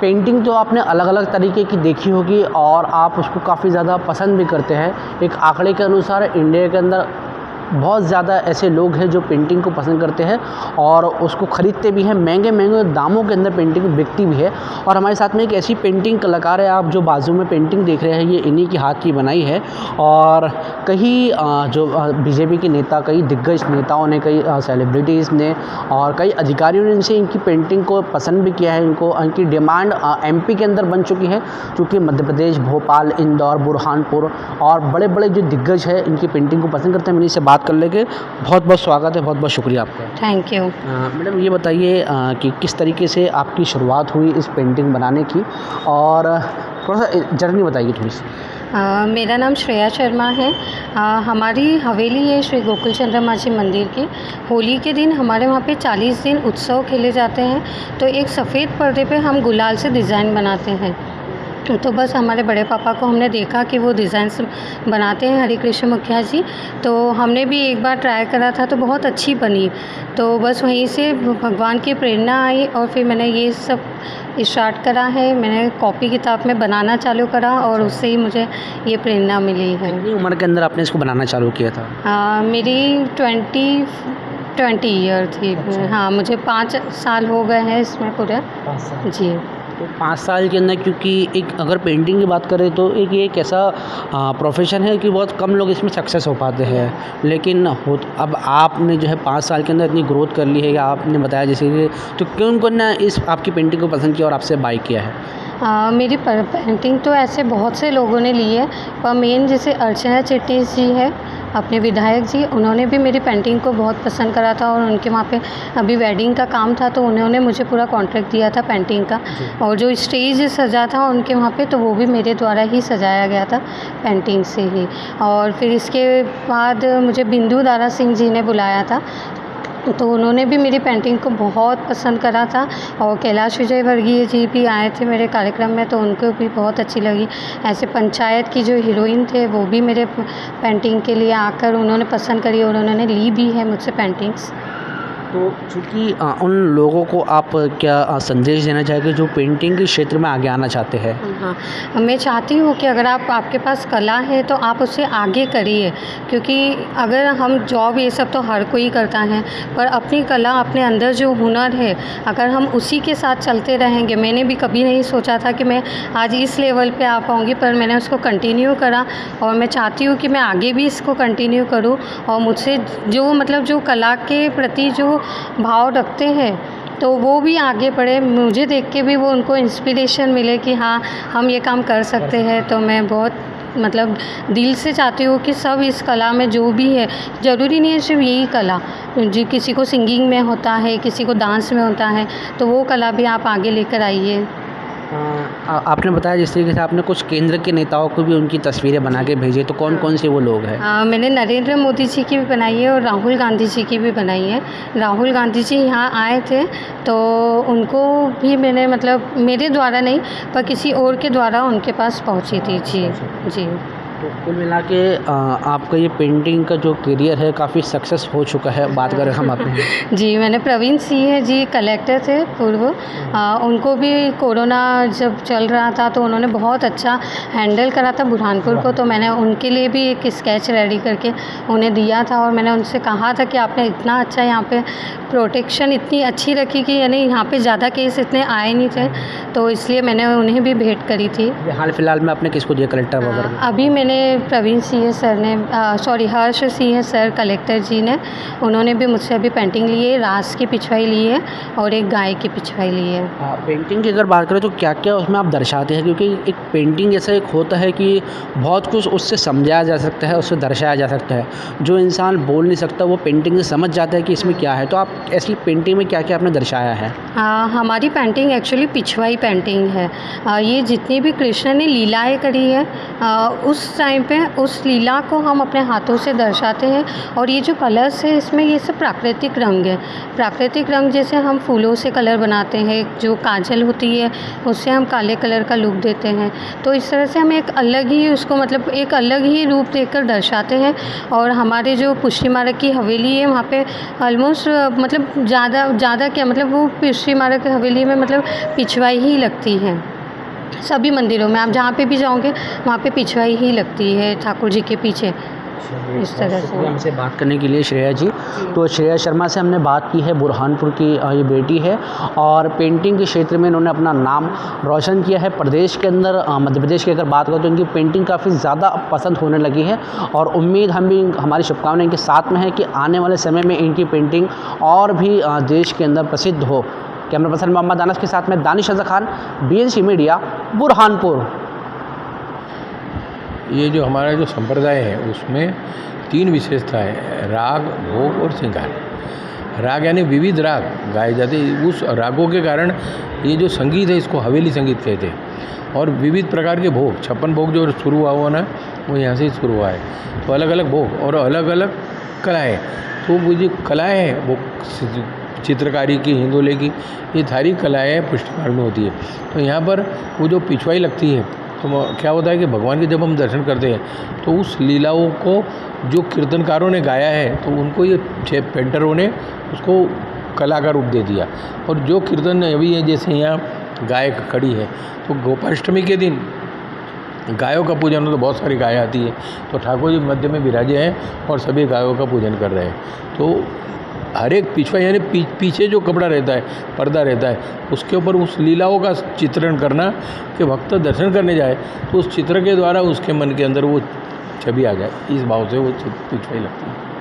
Painting तो आपने अलग-अलग तरीके की देखी होगी और आप उसको काफ़ी ज़्यादा पसंद भी करते हैं। एक आंकड़े के अनुसार इंडिया के अंदर बहुत ज़्यादा ऐसे लोग हैं जो पेंटिंग को पसंद करते हैं और उसको ख़रीदते भी हैं, महंगे-महंगे दामों के अंदर पेंटिंग बिकती भी है। और हमारे साथ में एक ऐसी पेंटिंग कलाकार है, आप जो बाजू में पेंटिंग देख रहे हैं, ये इन्हीं के हाथ की बनाई है। और कई जो बीजेपी के नेता, कई दिग्गज नेताओं ने, कई सेलिब्रिटीज़ ने और कई अधिकारियों ने इनसे इनकी पेंटिंग को पसंद भी किया है। इनकी डिमांड एमपी के अंदर बन चुकी है, चूँकि मध्य प्रदेश, भोपाल, इंदौर, बुरहानपुर और बड़े-बड़े जो दिग्गज हैं इनकी पेंटिंग को पसंद करते हैं। मैंने इनसे बात कर लेंगे। बहुत-बहुत स्वागत है, बहुत-बहुत शुक्रिया आपका। Thank you. मैडम ये बताइए कि किस तरीके से आपकी शुरुआत हुई इस पेंटिंग बनाने की, और थोड़ा-सा जर्नी बताइए थोड़ी-सी। मेरा नाम श्रेया शर्मा है। हमारी हवेली है श्री गोकुल चंद्र मांझी मंदिर की। होली के दिन हमारे वहाँ पे 40 दिन उत्सव खेले जाते हैं। तो एक सफ़ेद पर्दे पे हम गुलाल से डिज़ाइन बनाते हैं। तो बस हमारे बड़े पापा को हमने देखा कि वो डिज़ाइंस बनाते हैं, हरे कृष्ण मुखिया जी। तो हमने भी एक बार ट्राई करा था तो बहुत अच्छी बनी। तो बस वहीं से भगवान की प्रेरणा आई और फिर मैंने ये सब स्टार्ट करा है। मैंने कॉपी किताब में बनाना चालू करा और उससे ही मुझे ये प्रेरणा मिली है। कितनी उम्र के अंदर आपने इसको बनाना चालू किया था? मेरी 20 ईयर थी। हाँ, मुझे 5 साल हो गए हैं इसमें पूरे। 5 साल। जी। तो 5 साल के अंदर, क्योंकि एक अगर पेंटिंग की बात करें तो एक ये एक ऐसा प्रोफेशन है कि बहुत कम लोग इसमें सक्सेस हो पाते हैं। लेकिन अब आपने जो है 5 साल के अंदर इतनी ग्रोथ कर ली है, या आपने बताया जैसे कि, तो क्यों उनको इस आपकी पेंटिंग को पसंद किया और आपसे बाय किया है? मेरी पेंटिंग तो ऐसे बहुत से लोगों ने ली है, पर मेन जैसे अर्चना चिट्टी जी है, अपने विधायक जी, उन्होंने भी मेरी पेंटिंग को बहुत पसंद करा था। और उनके वहाँ पे अभी वेडिंग का काम था तो उन्होंने मुझे पूरा कॉन्ट्रैक्ट दिया था पेंटिंग का। और जो स्टेज सजा था उनके वहाँ पे, तो वो भी मेरे द्वारा ही सजाया गया था पेंटिंग से ही। और फिर इसके बाद मुझे बिंदु दारा सिंह जी ने बुलाया था, तो उन्होंने भी मेरी पेंटिंग को बहुत पसंद करा था। और कैलाश विजयवर्गीय जी भी आए थे मेरे कार्यक्रम में, तो उनको भी बहुत अच्छी लगी। ऐसे पंचायत की जो हीरोइन थे वो भी मेरे पेंटिंग के लिए आकर उन्होंने पसंद करी और उन्होंने ली भी है मुझसे पेंटिंग्स। तो चूँकि उन लोगों को आप क्या संदेश देना चाहेंगे जो पेंटिंग के क्षेत्र में आगे आना चाहते हैं? हाँ, मैं चाहती हूँ कि अगर आपके पास कला है तो आप उसे आगे करिए। क्योंकि अगर हम जॉब ये सब तो हर कोई करता है, पर अपनी कला, अपने अंदर जो हुनर है, अगर हम उसी के साथ चलते रहेंगे। मैंने भी कभी नहीं सोचा था कि मैं आज इस लेवल पे आ पाऊँगी, पर मैंने उसको कंटिन्यू करा और मैं चाहती हूँ कि मैं आगे भी इसको कंटिन्यू करूँ। और मुझसे जो कला के प्रति जो भाव रखते हैं तो वो भी आगे बढ़े, मुझे देख के भी वो उनको इंस्पिरेशन मिले कि हाँ, हम ये काम कर सकते हैं। तो मैं बहुत दिल से चाहती हूँ कि सब इस कला में जो भी है, ज़रूरी नहीं है सिर्फ यही कला, जी किसी को सिंगिंग में होता है, किसी को डांस में होता है, तो वो कला भी आप आगे लेकर आइए। आपने बताया जिस तरीके से आपने कुछ केंद्र के नेताओं को भी उनकी तस्वीरें बना के भेजी, तो कौन-कौन से वो लोग हैं? मैंने नरेंद्र मोदी जी की भी बनाई है और राहुल गांधी जी की भी बनाई है। राहुल गांधी जी यहाँ आए थे तो उनको भी मैंने मेरे द्वारा नहीं, पर किसी और के द्वारा उनके पास पहुँची थी। जी, जी। तो कुल मिला के आपका ये पेंटिंग का जो करियर है काफ़ी सक्सेस हो चुका है, बात करें हम अपने। जी, मैंने प्रवीण सिंह जी कलेक्टर थे पूर्व, उनको भी कोरोना जब चल रहा था तो उन्होंने बहुत अच्छा हैंडल करा था बुरहानपुर को। तो मैंने उनके लिए भी एक स्केच रेडी करके उन्हें दिया था और मैंने उनसे कहा था कि आपने इतना अच्छा यहाँ पे प्रोटेक्शन इतनी अच्छी रखी कि यानी यहाँ पे ज़्यादा केस इतने आए नहीं थे, तो इसलिए मैंने उन्हें भी भेंट करी थी। हाल फिलहाल में आपने किसको दिया कलेक्टर वगैरह? अभी मैंने प्रवीण सिंह सर ने हर्ष सिंह सर कलेक्टर जी ने, उन्होंने भी मुझसे अभी पेंटिंग ली है, रास की पिछवाई ली है और एक गाय की पिछवाई ली है। पेंटिंग की अगर बात करें तो क्या क्या उसमें आप दर्शाते हैं? क्योंकि एक पेंटिंग ऐसा एक होता है कि बहुत कुछ उससे समझाया जा सकता है, उससे दर्शाया जा सकता है। जो इंसान बोल नहीं सकता वो पेंटिंग से समझ जाता है कि इसमें क्या है। तो आप ऐसी पेंटिंग में क्या क्या आपने दर्शाया है? हमारी पेंटिंग एक्चुअली पिछवाई पेंटिंग है। ये जितनी भी कृष्ण ने लीलाएँ करी है, उस टाइम पे उस लीला को हम अपने हाथों से दर्शाते हैं। और ये जो कलर्स है इसमें ये सब प्राकृतिक रंग है। प्राकृतिक रंग जैसे हम फूलों से कलर बनाते हैं, जो काजल होती है उससे हम काले कलर का लुक देते हैं। तो इस तरह से हम एक अलग ही उसको मतलब एक अलग ही रूप देकर दर्शाते हैं। और हमारे जो पुष्टि मार्ग की हवेली है वहाँ पे ऑलमोस्ट मतलब ज़्यादा क्या मतलब वो पुष्टि मार्ग की हवेली में मतलब पिछवाई ही लगती है। सभी मंदिरों में आप जहाँ पे भी जाओगे वहाँ पे पिछवाई ही लगती है ठाकुर जी के पीछे। इस तरह से हमसे बात करने के लिए श्रेया जी। तो श्रेया शर्मा से हमने बात की है, बुरहानपुर की ये बेटी है और पेंटिंग के क्षेत्र में इन्होंने अपना नाम रोशन किया है प्रदेश के अंदर। मध्य प्रदेश की अगर बात करें तो इनकी पेंटिंग काफ़ी ज़्यादा पसंद होने लगी है और उम्मीद हम भी हमारी शुभकामनाएं इनके साथ में है कि आने वाले समय में इनकी पेंटिंग और भी देश के अंदर प्रसिद्ध हो। कैमरा पर्सन मोहम्मद अनस के साथ में दानिश रज़ा खान, BNC मीडिया, बुरहानपुर। ये जो हमारा जो संप्रदाय है उसमें 3 विशेषताएं हैं, राग, भोग और श्रृंगार। राग यानी विविध राग गाए जाते हैं, उस रागों के कारण ये जो संगीत है इसको हवेली संगीत कहते हैं। और विविध प्रकार के भोग, 56 भोग जो शुरू हुआ ना वो यहाँ से ही शुरू हुआ है। तो अलग अलग भोग और अलग अलग कलाएँ। तो वो जो कलाएँ हैं वो चित्रकारी की, हिंदोले की, ये सारी कलाएँ पुष्टि मार्ग में होती है। तो यहाँ पर वो जो पिछवाई लगती है तो क्या होता है कि भगवान के जब हम दर्शन करते हैं तो उस लीलाओं को जो कीर्तनकारों ने गाया है तो उनको ये 6 पेंटरों ने उसको कला का रूप दे दिया। और जो कीर्तन अभी है जैसे यहाँ गाय खड़ी है तो गोपाष्टमी के दिन गायों का पूजन हो तो बहुत सारी गायें आती है तो ठाकुर जी मध्य में विराजे हैं और सभी गायों का पूजन कर रहे हैं। तो हर एक पिछवा यानी पीछे जो कपड़ा रहता है, पर्दा रहता है, उसके ऊपर उस लीलाओं का चित्रण करना कि भक्त दर्शन करने जाए तो उस चित्र के द्वारा उसके मन के अंदर वो छवि आ जाए, इस भाव से वो पिछवाई लगती है।